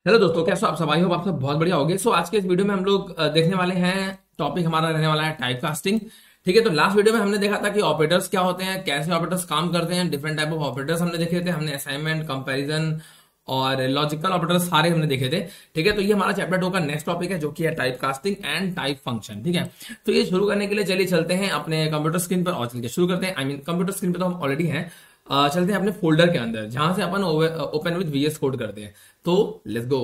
Hello दोस्तों, कैसे हो आप सब? आई होप आप सब बहुत बढ़िया होगे। सो आज के इस वीडियो में हम लोग देखने वाले हैं, टॉपिक हमारा रहने वाला है टाइप कास्टिंग। ठीक है, तो लास्ट वीडियो में हमने देखा था कि ऑपरेटर्स क्या होते हैं, कैसे ऑपरेटर्स काम करते हैं, डिफरेंट टाइप ऑफ ऑपरेटर्स हमने देखे थे। हमने असाइनमेंट, कंपैरिजन और लॉजिकल ऑपरेटर्स सारे हमने देखे थे। ठीक है, तो ये हमारा चैप्टर 2 का नेक्स्ट टॉपिक है, जो कि है type casting and type function. ठीक है, तो ये शुरू करने के लिए चलिए चलते हैं अपने कंप्यूटर स्क्रीन पर और चलिए शुरू करते हैं। आई मीन कंप्यूटर स्क्रीन पर तो हम ऑलरेडी हैं। चलते हैं अपने फोल्डर के अंदर जहां से अपन ओपन विद वीएस कोड करते हैं। तो लेट्स गो।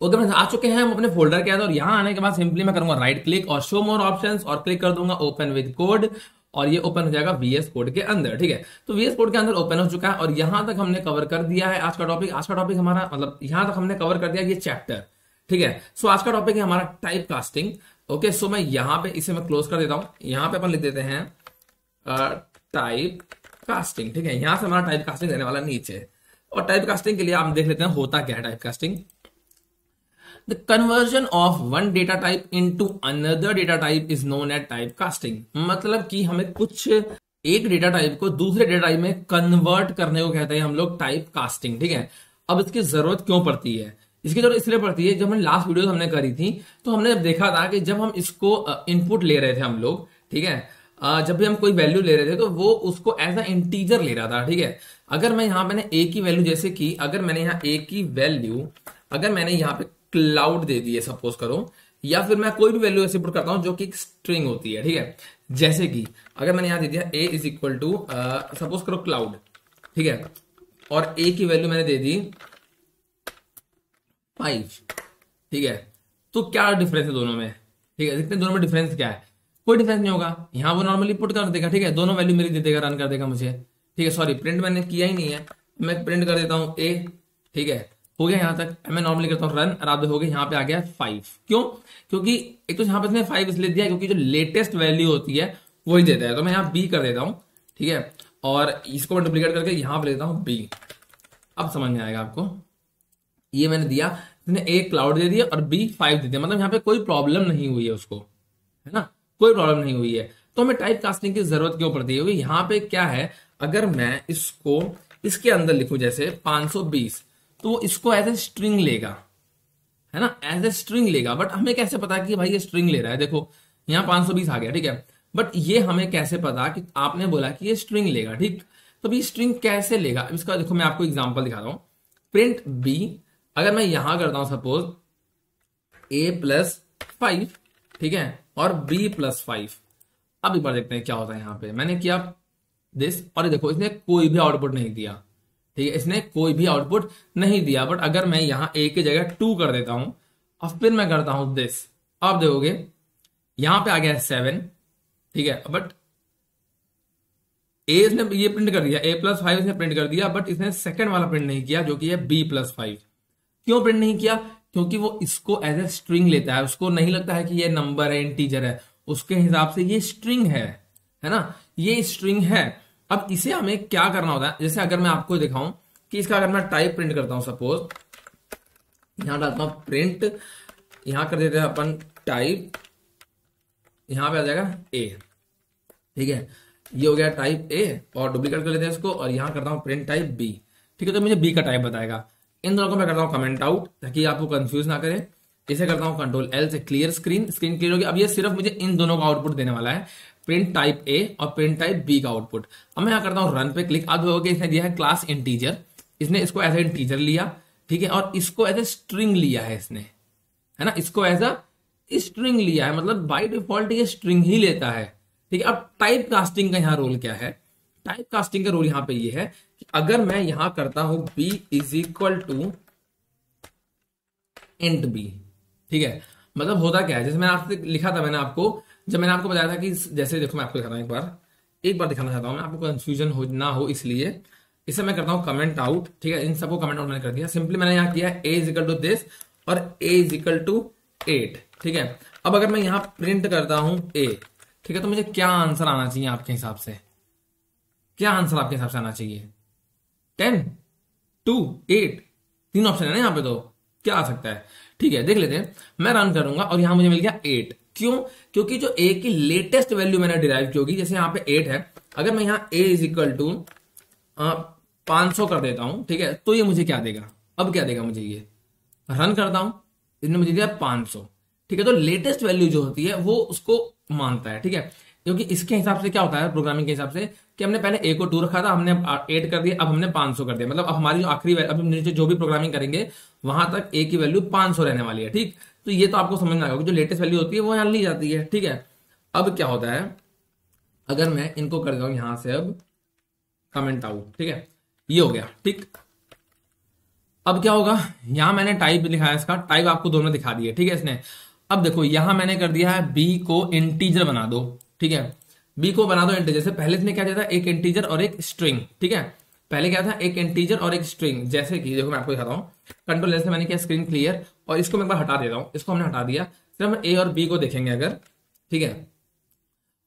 ओके फ्रेंड्स, आ चुके हैं हम अपने फोल्डर के अंदर और यहाँ आने के बाद सिंपली मैं करूंगा राइट क्लिक और शो मोर ऑप्शंस और क्लिक कर दूंगा ओपन विद कोड और ये ओपन हो जाएगा वीएस कोड के अंदर। ठीक है, तो वीएस कोड के अंदर ओपन हो चुका है और यहां तक हमने कवर कर दिया है आज का टॉपिक। आज का टॉपिक हमारा मतलब यहां तक हमने कवर कर दिया ये चैप्टर। ठीक है, सो आज का टॉपिक है हमारा टाइप कास्टिंग। ओके, सो मैं यहाँ पे इसे मैं क्लोज कर देता हूँ। यहाँ पे अपन लिख देते हैं टाइप कास्टिंग। ठीक है, यहां से हमारा टाइप कास्टिंग रहने वाला नीचे। और टाइप कास्टिंग के लिए आप देख लेते हैं होता क्या है type casting. The conversion of one data type into another data type is known as typecasting। मतलब कि हमें कुछ एक डेटा टाइप को दूसरे डेटा टाइप में कन्वर्ट करने को कहते हैं हम लोग टाइप कास्टिंग। ठीक है, अब इसकी जरूरत क्यों पड़ती है? इसकी जरूरत इसलिए पड़ती है, जब हमने लास्ट वीडियो हमने करी थी तो हमने जब देखा था कि जब हम इसको इनपुट ले रहे थे हम लोग, ठीक है, जब भी हम कोई वैल्यू ले रहे थे तो वो उसको एज अ इंटीजर ले रहा था। ठीक है, अगर मैं यहाँ मैंने ए की वैल्यू, जैसे कि अगर मैंने यहाँ ए की वैल्यू अगर मैंने यहाँ पे क्लाउड दे दी है सपोज करो, या फिर मैं कोई भी वैल्यू ऐसे पुट करता हूं जो कि एक स्ट्रिंग होती है। ठीक है, जैसे कि अगर मैंने यहां दे दिया a is equal to suppose करो क्लाउड। ठीक है, और a की वैल्यू मैंने दे दी 5। ठीक है, तो क्या डिफरेंस है दोनों में? ठीक है, देखते हैं दोनों में डिफरेंस क्या है। कोई डिफरेंस नहीं होगा, यहां वो नॉर्मली पुट कर देगा। ठीक है, दोनों वैल्यू मेरी दे देगा, रन कर देगा मुझे। ठीक है, सॉरी प्रिंट मैंने किया ही नहीं है, मैं प्रिंट कर देता हूं a। ठीक है, हो गया यहां तक। मैं नॉर्मली करता हूं रन, और आप देखोगे यहां पे आ गया 5। क्यों? क्योंकि एक तो यहां पे इसने 5 इसलिए दिया क्योंकि जो लेटेस्ट वैल्यू होती है वही देता है। तो मैं यहां b कर देता हूं। ठीक है, और इसको मैं डुप्लीकेट करके यहां पे लेता हूं b। अब समझ में आएगा आपको। ये मैंने दिया, इसने a क्लाउड दे दिया और b 5 दे दिया, मतलब यहां पे कोई प्रॉब्लम नहीं हुई है उसको, है ना, कोई प्रॉब्लम नहीं हुई है। तो हमें टाइप कास्टिंग की जरूरत क्यों पड़ती है? क्योंकि यहां पे क्या है, अगर मैं इसको इसके अंदर लिखूं जैसे 520, तो वो इसको एज ए स्ट्रिंग लेगा, है ना, एज ए स्ट्रिंग लेगा। बट हमें कैसे पता कि भाई ये स्ट्रिंग ले रहा है? देखो यहाँ 520 आ गया। ठीक है, बट ये हमें कैसे पता कि आपने बोला कि ये स्ट्रिंग लेगा? ठीक, तो ये स्ट्रिंग कैसे लेगा? इसका देखो मैं आपको एग्जांपल दिखा रहा हूं। प्रिंट बी, अगर मैं यहां करता हूं सपोज a+5, ठीक है, और b+5। अब एक बार देखते हैं क्या होता है। यहां पे मैंने किया दिस और देखो इसने कोई भी आउटपुट नहीं दिया। ठीक है, इसने कोई भी आउटपुट नहीं दिया। बट अगर मैं यहां a की जगह 2 कर देता हूं और फिर मैं करता हूं दिस, आप देखोगे यहां पे आ गया 7। ठीक है, बट a इसने ये प्रिंट कर दिया, a+5 इसने प्रिंट कर दिया, बट इसने सेकंड वाला प्रिंट नहीं किया जो कि है b+5। क्यों प्रिंट नहीं किया? क्योंकि वो इसको एज ए स्ट्रिंग लेता है, उसको नहीं लगता है कि ये नंबर है, इंटीजर है, उसके हिसाब से ये स्ट्रिंग है ना, ये स्ट्रिंग है। अब इसे हमें क्या करना होता है, जैसे अगर मैं आपको दिखाऊं कि इसका अगर मैं टाइप प्रिंट करता हूं, सपोज यहां डालता हूं प्रिंट, यहां कर देते हैं अपन टाइप, यहां पे आ जाएगा ए। ठीक है, ये हो गया टाइप ए और डुप्लीकेट कर लेते हैं इसको और यहां करता हूं प्रिंट टाइप बी। ठीक है, तो मुझे बी का टाइप बताएगा। इन दोनों को मैं करता हूं कमेंट आउट ताकि आपको कंफ्यूज ना करे। इसे करता हूं कंट्रोल एल से क्लियर स्क्रीन, स्क्रीन क्लियर होगी। अब ये सिर्फ मुझे इन दोनों का आउटपुट देने वाला है, प्रिंट टाइप ए और प्रिंट टाइप बी का आउटपुट। अब मैं यहां करता हूं रन पे क्लिक। अब देखोगे इसने दिया है क्लास इंटीजर, इसने इसको एज ए इंटीजर लिया। ठीक है, और इसको एज ए स्ट्रिंग लिया है इसने, है ना, इसको एज अ स्ट्रिंग लिया है, मतलब बाय डिफॉल्ट ये स्ट्रिंग ही लेता है। ठीक है, अब टाइप कास्टिंग का यहां रोल क्या है? टाइप कास्टिंग का रोल यहां पे ये है कि अगर मैं यहां करता हूं b is equal to int b। ठीक है, मतलब होता क्या है, जैसे मैंने आपसे लिखा था, मैंने आपको जब मैंने आपको बताया था कि जैसे देखो मैं आपको दिखाता हूं, एक बार दिखाना चाहता हूं मैं आपको, कंफ्यूजन हो ना हो इसलिए इसे मैं करता हूं कमेंट आउट। ठीक है, इन सबको कमेंट आउट मैंने कर दिया। सिंपली मैंने यहां किया a is equal to this और a इज इक्वल टू 8। ठीक है, अब अगर मैं यहां प्रिंट करता हूं a, ठीक है, तो मुझे क्या आंसर आना चाहिए आपके हिसाब से? क्या आंसर आपके हिसाब से आना चाहिए? 10, 2, 8, 3 ऑप्शन है ना यहाँ पे, तो क्या आ सकता है? ठीक है, देख लेते हैं। मैं रन करूंगा और यहां मुझे मिल गया 8। क्यों? क्योंकि जो ए की लेटेस्ट वैल्यू मैंने डिराइव की होगी, जैसे यहाँ पे 8 है, अगर मैं यहाँ ए इज इक्वल टू 500 कर देता हूं, ठीक है, तो ये मुझे क्या देगा? अब क्या देगा मुझे? ये रन करता हूं, इसने मुझे दिया 500, ठीक है। तो लेटेस्ट वैल्यू जो होती है वो उसको मानता है, ठीक है। क्योंकि इसके हिसाब से क्या होता है प्रोग्रामिंग के हिसाब से कि हमने पहले ए को 2 रखा था, हमने 8 कर दिया, अब हमने 500 कर दिया, मतलब अब हमारी जो आखिरी अब नीचे जो भी प्रोग्रामिंग करेंगे वहां तक ए की वैल्यू 500 रहने वाली है, ठीक। तो ये तो आपको समझना होगा, जो लेटेस्ट वैल्यू होती है वो यहां ली जाती है, ठीक है। अब क्या होता है, अगर मैं इनको कर जाऊं यहां से, अब कमेंट आउट, ठीक है, ये हो गया, ठीक। अब क्या होगा, यहां मैंने टाइप लिखा है, इसका टाइप आपको दोनों दिखा दिए, ठीक है इसने। अब देखो यहां मैंने कर दिया है बी को इंटीजर बना दो, ठीक है, बी को बना दो इंटीजर से। पहले इसने क्या दिया था, एक इंटीजर और एक स्ट्रिंग, ठीक है। पहले क्या था, एक इंटीजर और एक स्ट्रिंग, जैसे कि देखो मैं आपको दिखाता हूं, कंट्रोल जैसे मैंने किया स्क्रीन क्लियर, और इसको मैं एक बार हटा देता हूं, इसको हमने हटा दिया, सिर्फ हम ए और बी को देखेंगे अगर, ठीक है।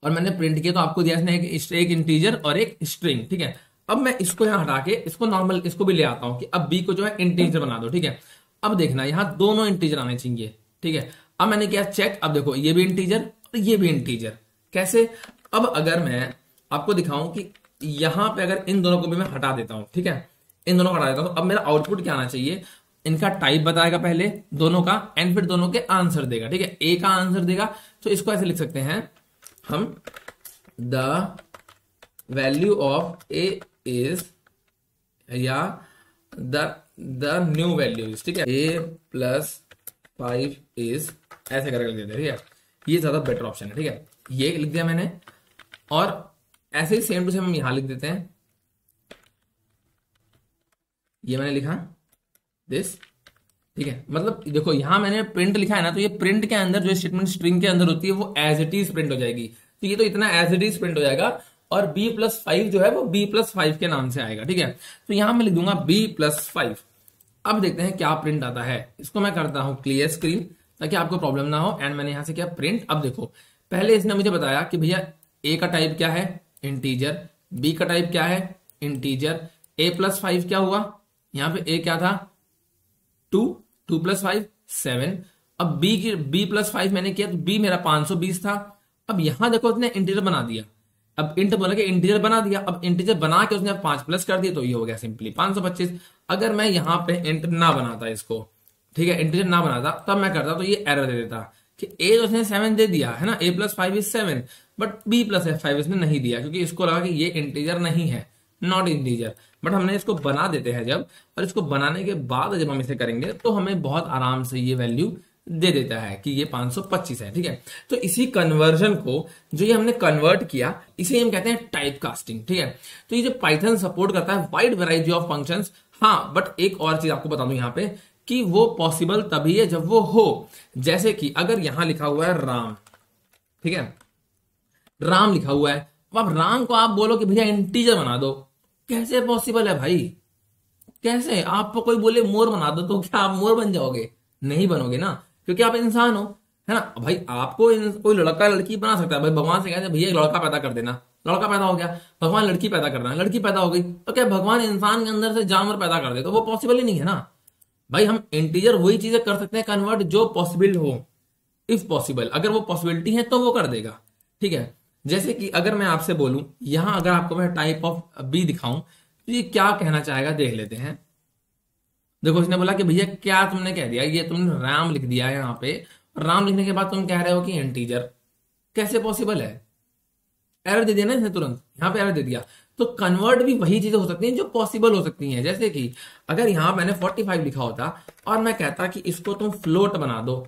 और मैंने प्रिंट किया तो आपको दिया इसने एक इंटीजर और एक स्ट्रिंग, ठीक है। अब मैं इसको यहां हटा के इसको नॉर्मल इसको भी ले आता हूं कि अब बी को जो है इंटीजर बना दो, ठीक है। अब देखना यहां दोनों इंटीजर आने चाहिए, ठीक है। अब मैंने किया चेक, अब देखो ये भी इंटीजर और ये भी इंटीजर, कैसे? अब अगर मैं आपको दिखाऊं कि यहां पे अगर इन दोनों को भी मैं हटा देता हूं, ठीक है, इन दोनों को हटा देता हूं, अब मेरा आउटपुट क्या आना चाहिए? इनका टाइप बताएगा पहले दोनों का, एंड फिर दोनों के आंसर देगा, ठीक है। ए का आंसर देगा, तो इसको ऐसे लिख सकते हैं हम, the value of A is, या द न्यू वैल्यू इज, ठीक है, a+5 इज, ऐसे करके लिख देते हैं, ठीक है। ये ज्यादा बेटर ऑप्शन है, ठीक है। ये लिख दिया मैंने, और ऐसे ही सेम टू सेम हम यहां लिख देते हैं, ये मैंने लिखा दिस, ठीक है। मतलब देखो यहां मैंने प्रिंट लिखा है ना, तो ये प्रिंट के अंदर जो स्टेटमेंट स्ट्रिंग के अंदर होती है वो एज इट इज प्रिंट हो जाएगी, तो ये तो इतना एज इट इज प्रिंट हो जाएगा, और b+5 जो है वो b+5 के नाम से आएगा, ठीक है। तो यहां मैं लिख दूंगा b+5। अब देखते हैं क्या प्रिंट आता है, इसको मैं करता हूं क्लियर स्क्रीन ताकि आपको प्रॉब्लम ना हो, एंड मैंने यहां से किया प्रिंट। अब देखो पहले इसने मुझे बताया कि भैया ए का टाइप क्या है, इंटीजर, बी का टाइप क्या है, इंटीजर, a+5 क्या हुआ, यहां पे ए क्या था 2, 2+5 7। अब b+5 मैंने किया तो b मेरा 520 था। अब यहां देखो उसने इंटीजर बना दिया, अब इंट बोला कि इंटीजर बना दिया, अब इंटीजर बना के उसने 5 प्लस कर दिया, तो ये हो गया सिंपली 525। अगर मैं यहां पे इंट ना बनाता इसको, ठीक है, इंटीजर ना बनाता, तब मैं करता तो ये एरर दे देता कि ए तो उसने 7 दे दिया है ना, a+5 इज 7, बट b+5 इसने नहीं दिया, क्योंकि इसको लगा कि ये इंटीजर नहीं है, नॉट इंटीजर। बट हमने इसको बना देते हैं जब, और इसको बनाने के बाद जब हम इसे करेंगे तो हमें बहुत आराम से ये वैल्यू दे देता है कि ये 525 है, ठीक है। तो इसी कन्वर्जन को जो ये हमने कन्वर्ट किया, इसे हम कहते हैं टाइप कास्टिंग, ठीक है। तो ये जो पाइथन सपोर्ट करता है वाइड वैरायटी ऑफ फंक्शंस, हाँ, बट एक और चीज आपको बता दूं यहाँ पे कि वो पॉसिबल तभी है जब वो हो, जैसे कि अगर यहां लिखा हुआ है राम, ठीक है, राम लिखा हुआ है, अब राम को आप बोलो कि भैया इंटीजर बना दो, कैसे पॉसिबल है भाई? कैसे? आपको कोई बोले मोर बना दो, तो क्या आप मोर बन जाओगे? नहीं बनोगे ना, क्योंकि आप इंसान हो, है ना भाई। आपको कोई लड़का लड़की बना सकता है, भाई भगवान से कहते हैं भैया एक लड़का पैदा कर देना, लड़का पैदा हो गया। भगवान लड़की पैदा करना है, लड़की पैदा हो गई, तो क्या भगवान इंसान के अंदर से जानवर पैदा कर दे? तो वो पॉसिबल ही नहीं है ना भाई। हम इंटीजर वही चीजें कर सकते हैं कन्वर्ट जो पॉसिबल हो, इफ पॉसिबल, अगर वो पॉसिबिलिटी है तो वो कर देगा, ठीक है। जैसे कि अगर मैं आपसे बोलूं यहां, अगर आपको मैं टाइप ऑफ बी दिखाऊं तो ये क्या कहना चाहेगा, देख लेते हैं। देखो इसने बोला कि भैया क्या तुमने कह दिया, ये तुमने राम लिख दिया है यहाँ पे, राम लिखने के बाद तुम कह रहे हो कि इंटीजर, कैसे पॉसिबल है? एरर दे दिया ना इसने तुरंत, यहाँ पे एरर दे दिया। तो कन्वर्ट भी वही चीजें हो सकती हैं जो पॉसिबल हो सकती हैं, जैसे कि अगर यहाँ मैंने 45 लिखा होता और मैं कहता कि इसको तुम फ्लोट बना दो,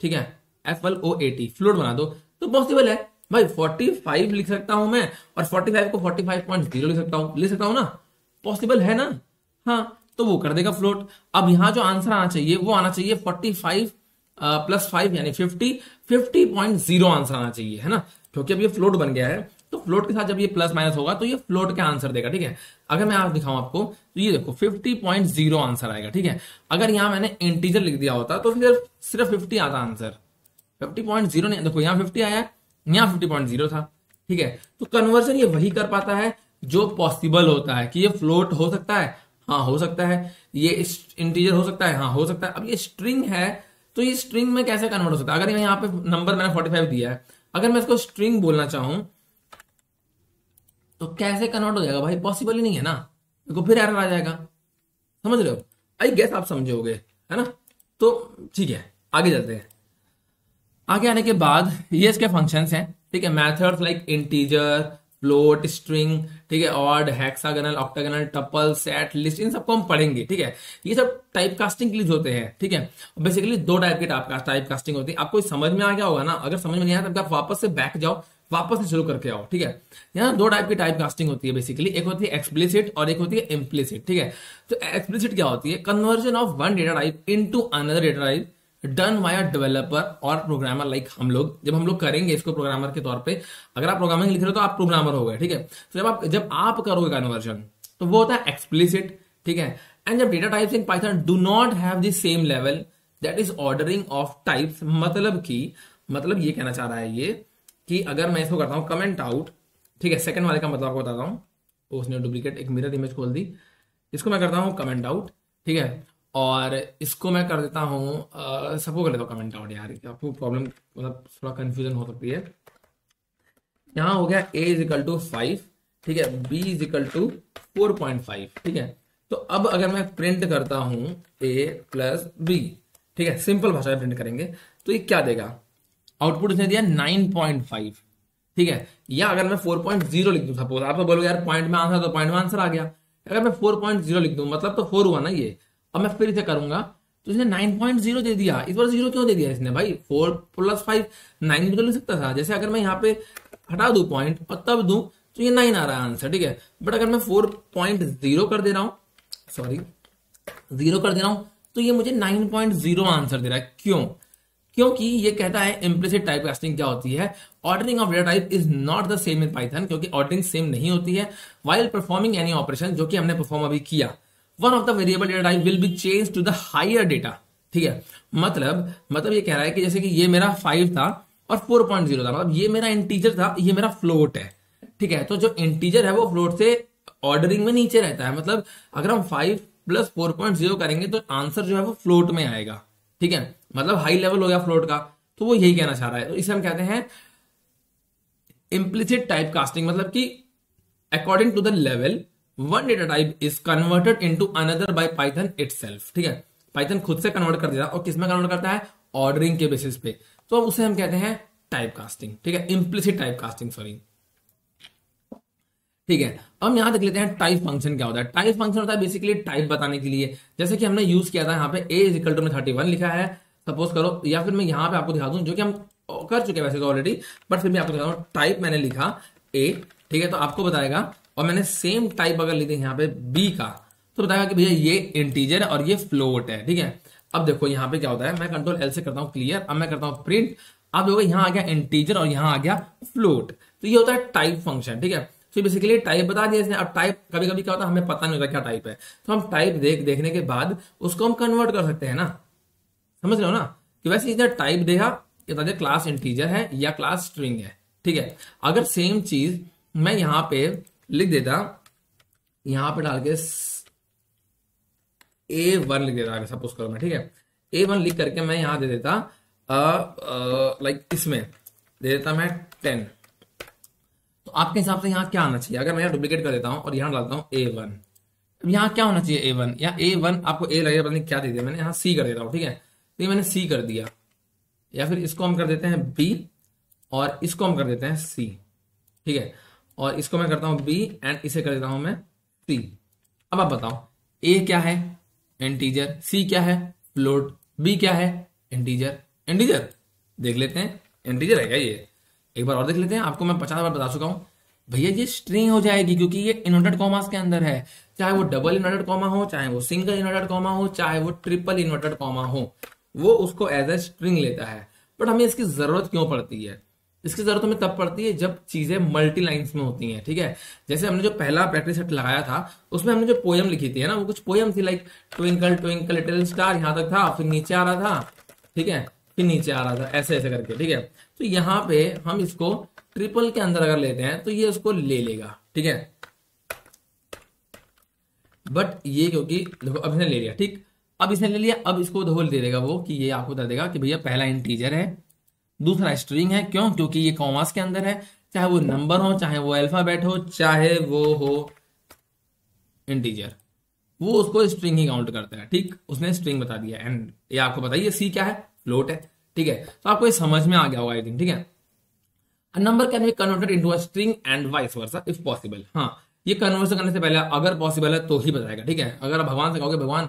ठीक है, FLOAT, फ्लोट बना दो, तो पॉसिबल है भाई। 45 लिख सकता हूं मैं, और 45 को 45.0 लिख सकता हूं ना, पॉसिबल है ना, हाँ। तो वो कर देगा फ्लोट। अब यहां जो आंसर आना चाहिए वो आना चाहिए 45 + 5 यानी 50.0 आंसर आना चाहिए, है ना, क्योंकि अब ये फ्लोट बन गया है, तो फ्लोट के साथ जब ये प्लस माइनस होगा तो ये फ्लोट का आंसर देगा, ठीक है। अगर मैं आप दिखाऊं आपको तो ये देखो 50.0 आंसर आएगा, ठीक है। अगर यहां मैंने इंटीजर लिख दिया होता तो फिर सिर्फ 50 आता आंसर, 50.0 नहीं, देखो यहाँ 50 आया, यहाँ 50.0 था, ठीक है। तो कन्वर्जन ये वही कर पाता है जो पॉसिबल होता है, कि ये फ्लोट हो सकता है, हाँ हो सकता है, ये इंटीजर हो सकता है, हाँ हो सकता है। अब ये स्ट्रिंग है तो ये स्ट्रिंग में कैसे कन्वर्ट हो सकता है? अगर यहाँ पे नंबर मैंने 45 दिया है, अगर मैं इसको स्ट्रिंग बोलना चाहूं तो कैसे कन्वर्ट हो जाएगा भाई? पॉसिबल ही नहीं है ना, देखो फिर एरर आ जाएगा। समझ रहे हो? आई गेस आप समझोगे, है ना? तो ठीक है, आगे चलते हैं। आगे आने के बाद ये इसके फंक्शंस हैं, ठीक है। Methods like integer, float, string, ठीक है, odd, hexagonal, octagonal, tuple, set, list, इन सबको हम पढ़ेंगे, ठीक है। ये सब टाइप कास्टिंग के लिए होते हैं, ठीक है। बेसिकली दो टाइप की टाइप कास्टिंग होती है। आपको समझ में आ गया होगा ना? अगर समझ में नहीं आया तो आप वापस से बैक जाओ, वापस से शुरू करके आओ, ठीक है। यहाँ दो टाइप की टाइप कास्टिंग होती है बेसिकली, एक होती है एक्सप्लिसिट और एक होती है इम्प्लिसिट, ठीक है। तो एक्सप्लिसिट क्या होती है? Conversion of one data type into another data type done by a developer और प्रोग्रामर, लाइक हम लोग। जब हम लोग करेंगे इसको प्रोग्रामर के तौर पे, अगर आप प्रोग्रामिंग लिख रहे हो तो आप प्रोग्रामर हो गए, ठीक है। तो जब आप करोगे कन्वर्जन तो वो होता है एक्सप्लिसिट, ठीक है। एंड जब data types in Python do not have the same level, that is ordering of types. मतलब ये कहना चाह रहा है ये कि अगर मैं इसको करता हूं कमेंट आउट, ठीक है, सेकंड वाले का मतलब आपको बताता हूं। उसने डुप्लीकेट एक मिरर इमेज खोल दी। इसको मैं करता हूं कमेंट आउट, ठीक है, और इसको मैं कर देता हूं सबको कर लेता हूं कमेंट आउट। यार आपको प्रॉब्लम मतलब थोड़ा कंफ्यूजन हो सकती है। यहां हो गया a इज इक्वल टू 5, ठीक है, b इज इक्वल टू 4.5, ठीक है। तो अब अगर मैं प्रिंट करता हूं a प्लस b, ठीक है, सिंपल भाषा में प्रिंट करेंगे तो ये क्या देगा? आउटपुट इसने दिया 9.5, ठीक है। या अगर मैं 4.0 लिख दूं, सपोज आप तो बोलोगे यार पॉइंट में आंसर, तो पॉइंट में आंसर आ गया। अगर मैं 4.0 लिख दूं मतलब तो 4 हुआ ना ये। अब मैं फिर इसे करूंगा तो इसने 9.0 दे दिया। इस बार 0 क्यों दे दिया इसने भाई? 4 प्लस 5 9 भी तो लिख सकता था। जैसे अगर मैं यहाँ पे हटा दूं पॉइंट और तब दूं तो ये 9 आ रहा है आंसर, ठीक है। बट अगर मैं 4.0 कर दे रहा हूं, सॉरी 0 कर दे रहा हूं, तो ये मुझे 9.0 आंसर दे रहा है। क्यों? क्योंकि ये कहता है इम्प्लिसिट टाइप कास्टिंग क्या होती है? Ordering of data type is not the same in Python, क्योंकि ऑर्डरिंग सेम नहीं होती है। व्हाइल परफॉर्मिंग एनी ऑपरेशन, जो कि हमने परफॉर्म अभी किया, one of the variable data type will be change to the higher data, ठीक है। मतलब ये कह रहा है कि जैसे कि ये मेरा 5 था और 4.0 था, मतलब ये मेरा इंटीजर था, ये मेरा फ्लोट है, ठीक है। तो जो इंटीजर है वो फ्लोट से ऑर्डरिंग में नीचे रहता है। मतलब अगर हम 5 प्लस 4.0 करेंगे तो आंसर जो है वो फ्लोट में आएगा, ठीक है। मतलब हाई लेवल हो गया फ्लोट का। तो वो यही कहना चाह रहा है। तो इसे हम कहते हैं इम्प्लिसिट टाइप कास्टिंग, मतलब कि according to the level one data type is converted into another by Python itself, ठीक है। पाइथन खुद से कन्वर्ट कर देता है। और किस में कन्वर्ट करता है? ऑर्डरिंग के बेसिस पे। तो उसे हम कहते हैं टाइप कास्टिंग, ठीक है, इम्प्लिसिट टाइप कास्टिंग, सॉरी, ठीक है। अब हम यहां देख लेते हैं टाइप फंक्शन क्या होता है। टाइप फंक्शन होता है बेसिकली टाइप बताने के लिए। जैसे कि हमने यूज किया था यहाँ पे a इज इक्वल टू 31 लिखा है, सपोज करो, या फिर मैं यहाँ पे आपको दिखा दूं, जो कि हम कर चुके हैं वैसे तो ऑलरेडी, बट फिर भी आपको दिखा दूं। टाइप मैंने लिखा a, ठीक है, तो आपको बताएगा। और मैंने सेम टाइप अगर लिख दी यहाँ पे b का, तो बताएगा कि भैया ये इंटीजर है और ये फ्लोट है, ठीक है। अब देखो यहाँ पे क्या होता है, मैं कंट्रोल L से करता हूँ क्लियर। अब मैं करता हूँ प्रिंट। अब देखो यहाँ आ गया इंटीजर और यहाँ आ गया फ्लोट। तो ये होता है टाइप फंक्शन, ठीक है। तो बेसिकली टाइप बता दिया इसने। अब टाइप कभी कभी क्या होता है, हमें पता नहीं होता क्या टाइप है, तो हम टाइप देखने के बाद उसको हम कन्वर्ट कर सकते हैं ना। समझ रहे हो ना? कि वैसे इधर टाइप देगा कि क्लास इंटीजर है या क्लास स्ट्रिंग है, ठीक है। अगर सेम चीज मैं यहां पे लिख देता, यहां पे डाल के A1 लिख देता, सपोज करो मैं, ठीक है, A1 लिख करके मैं यहां दे देता लाइक इसमें दे देता मैं 10। तो आपके हिसाब से यहाँ क्या आना चाहिए? अगर मैं यहाँ डुप्लीकेट कर देता हूँ और यहाँ डालता हूँ A1, अब यहाँ क्या होना चाहिए? A1 या A1 आपको A लगेगा, पता नहीं क्या दे दिया मैंने, यहाँ C कर देता हूँ, ठीक है। तो ये मैंने C कर दिया, या फिर इसको हम कर देते हैं B और इसको हम कर देते हैं C, ठीक है। और इसको मैं करता हूँ B एंड इसे कर देता हूँ मैं C। अब आप बताओ A क्या है? इंटीजर। C क्या है? फ्लोट। B क्या है? इंटीजर। इंटीजर देख लेते हैं, इंटीजर है क्या ये? एक बार और देख लेते हैं। आपको मैं 50 बार बता चुका हूं भैया, ये स्ट्रिंग हो जाएगी क्योंकि ये इन्वर्टेड कॉमास के अंदर है। चाहे वो डबल इन्वर्टेड कॉमा हो, चाहे वो सिंगल इन्वर्टेड कॉमा हो, चाहे वो ट्रिपल इन्वर्टेड कॉमा हो, वो उसको एज ए स्ट्रिंग लेता है। बट हमें इसकी जरूरत क्यों पड़ती है? इसकी जरूरत हमें तब पड़ती है जब चीजें मल्टी लाइन्स में होती हैं, ठीक है। जैसे हमने जो पहला प्रैक्टिस सेट लगाया था उसमें हमने जो पोयम लिखी थी, है ना, वो कुछ पोयम थी like twinkle twinkle little star, यहां तक था, फिर नीचे आ रहा था, ठीक है, फिर नीचे आ रहा था, ऐसे ऐसे करके, ठीक है। तो यहाँ पे हम इसको ट्रिपल के अंदर अगर लेते हैं तो ये उसको ले लेगा, ठीक है। बट ये क्योंकि देखो अब इसने ले लिया, ठीक। अब इसने ले लिया, अब इसको होल दे देगा वो कि ये आपको बता देगा कि भैया पहला इंटीजर है, दूसरा स्ट्रिंग है। क्यों? क्योंकि ये कॉमास के अंदर है, चाहे वो नंबर हो, चाहे वो अल्फाबेट हो, चाहे वो हो इंटीजर, वो उसको स्ट्रिंग ही काउंट करता है। ठीक, उसने स्ट्रिंग बता दिया। एंड ये आपको बताइए सी क्या है? फ्लोट है। ठीक है, तो आपको ये समझ में आ गया होगा आई थिंक। ठीक है, a number can be converted into a string and vice versa if possible. हाँ, ये कन्वर्सन करने से पहले अगर पॉसिबल है तो ही बताएगा। ठीक है, अगर आप भगवान से कहोगे भगवान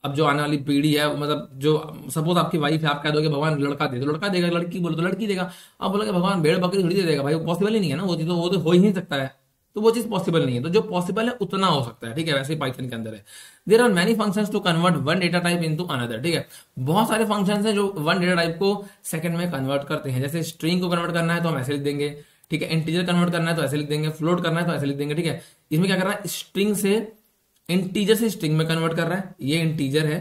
अब जो आने वाली पीढ़ी है, मतलब जो सपोज आपकी वाइफ है, आप कह दोगे भगवान लड़का दे, तो लड़का देगा, लड़की बोलो तो लड़की देगा। आप बोलोगे भगवान भेड़ बकरी थोड़ी दे देगा, भाई वो पॉसिबल ही नहीं है ना, वो चीज तो वो तो हो ही नहीं सकता है, तो वो चीज पॉसिबल नहीं है। तो जो पॉसिबल है उतना हो सकता है। ठीक है, वैसे ही पाइथन के अंदर है, there are many functions to convert one data type into another. ठीक है, बहुत सारे फंक्शंस हैं जो वन डेटा टाइप को सेकंड में कन्वर्ट करते हैं। जैसे स्ट्रिंग को कन्वर्ट करना है तो हम ऐसे लिख देंगे। ठीक है, इंटीजर कन्वर्ट करना है तो ऐसे लिख देंगे, फ्लोट करना है तो ऐसे लिख देंगे। ठीक है, इसमें क्या कर रहा है, स्ट्रिंग से इंटीजर से स्ट्रिंग में कन्वर्ट कर रहा है। ये इंटीजर है,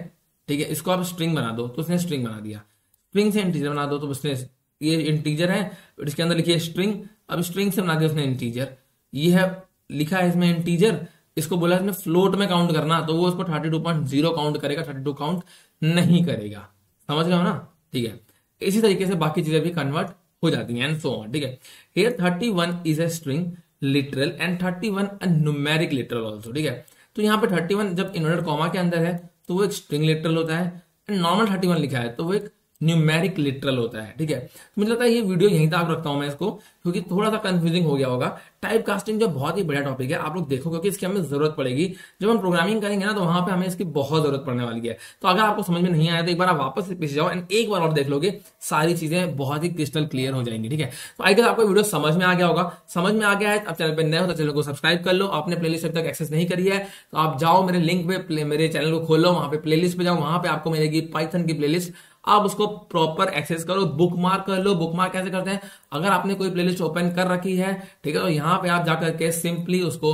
ठीक है, इसको आप स्ट्रिंग बना दो तो उसने स्ट्रिंग बना दिया। स्ट्रिंग से इंटीजर बना दो तो उसने, ये इंटीजर है, इसके अंदर लिखिए स्ट्रिंग, अब स्ट्रिंग से बना दिया उसने इंटीजर। ये है लिखा है इसमें इंटीजर, इसको बोला इसमें फ्लोट में काउंट करना, तो वो उसको 32.0 काउंट करेगा, 32 काउंट नहीं करेगा। समझ गए हो ना? ठीक है, इसी तरीके से बाकी चीजें भी कन्वर्ट हो जाती हैं एंड सो ऑन। ठीक है, here 31 is a string literal and 31 a numeric literal also. ठीक है, तो यहाँ पे 31 जब इन्वर्टेड कॉमा के अंदर है तो वो एक स्ट्रिंग लिटरल होता है, एंड नॉर्मल 31 लिखा है तो वो एक न्यूमेरिक लिटरल होता है। ठीक है, तो मुझे लगता है ये वीडियो यहीं तक रखता हूं मैं इसको, क्योंकि थोड़ा सा कंफ्यूजिंग हो गया होगा। टाइप कास्टिंग जो बहुत ही बढ़िया टॉपिक है, आप लोग देखो, क्योंकि इसकी हमें जरूरत पड़ेगी जब हम प्रोग्रामिंग करेंगे ना, तो वहां पे हमें इसकी बहुत जरूरत पड़ने वाली है। तो अगर आपको समझ में नहीं आया तो एक बार आप वापस से पीछे जाओ एंड एक बार और देख लोगे, सारी चीजें बहुत ही क्रिस्टल क्लियर हो जाएंगी। ठीक है, तो आई गेस आपको वीडियो समझ में आ गया होगा। समझ में आ गया है, अब चैनल पर नए हो तो चैनल को सब्सक्राइब कर लो। आपने प्लेलिस्ट अभी तक एक्सेस नहीं करी है तो आप जाओ मेरे लिंक पे, मेरे चैनल को खोलो, वहां पे प्लेलिस्ट पे जाओ, वहां पे आपको मिलेगी पाइथन की प्लेलिस्ट। आप उसको प्रॉपर एक्सेस करो, बुक मार्क कर लो। बुक मार्क कैसे करते हैं, अगर आपने कोई प्लेलिस्ट ओपन कर रखी है, ठीक है, तो यहाँ पे आप जाकर के सिंपली उसको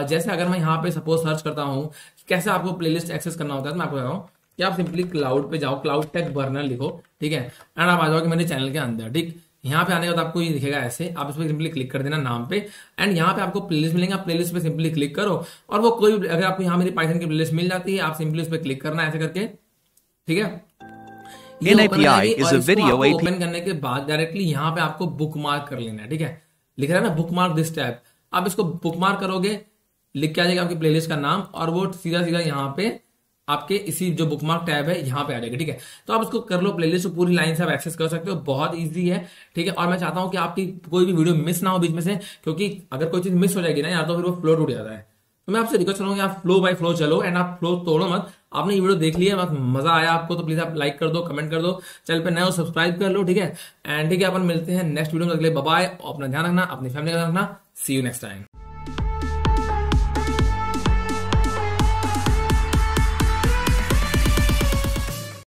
जैसे अगर मैं यहाँ पे सपोज सर्च करता हूँ कैसे आपको प्लेलिस्ट एक्सेस करना होता है, तो मैं आपको बता रहा हूँ कि आप सिंपली क्लाउड पे जाओ, क्लाउड टेक बर्नर लिखो, ठीक है, एंड आप आ जाओगे मेरे चैनल के अंदर। ठीक, यहाँ पे आने के बाद आपको ये दिखेगा ऐसे, आप इस पर सिंपली क्लिक कर देना नाम पे, एंड यहाँ पे आपको प्लेलिस्ट मिलेंगे, आप प्लेलिस्ट पे सिंपली क्लिक करो, और वो कोई अगर आपको यहाँ मेरी पाइथन की प्लेलिस्ट मिल जाती है, आप सिंपली उस पर क्लिक करना ऐसे करके। ठीक है, NAPI is a video API. Open करने के बाद डायरेक्टली यहाँ पे आपको बुक मार्क कर लेना है। ठीक है, लिख रहा है ना बुक मार्क दिस टैब, आप इसको बुक मार्क करोगे, लिख के आ जाएगा आपकी प्लेलिस्ट का नाम, और वो सीधा सीधा यहाँ पे आपके इसी जो बुक मार्क टैब है यहाँ पे आ जाएगा। ठीक है, तो आप उसको कर लो, प्लेलिस्ट पूरी लाइन से आप एक्सेस कर सकते हो, बहुत ईजी है। ठीक है, और मैं चाहता हूँ कि आपकी कोई भी वीडियो मिस ना हो बीच में से, क्योंकि अगर कोई चीज मिस हो जाएगी ना यार, तो फिर वो फ्लो टूट जाता है। तो मैं आपसे रिक्वेस्ट करूंगा आप फ्लो बाय फ्लो चलो, एंड आप फ्लो तोड़ो मत। आपने ये वीडियो देख लिया, बस मजा आया आपको, तो प्लीज आप लाइक कर दो, कमेंट कर दो, चैनल पे नए हो सब्सक्राइब कर लो। ठीक है, एंड ठीक है, अपन मिलते हैं नेक्स्ट वीडियो में। अगले बाय, अपना ध्यान रखना, अपनी फैमिली का ध्यान रखना, सी यू नेक्स्ट टाइम।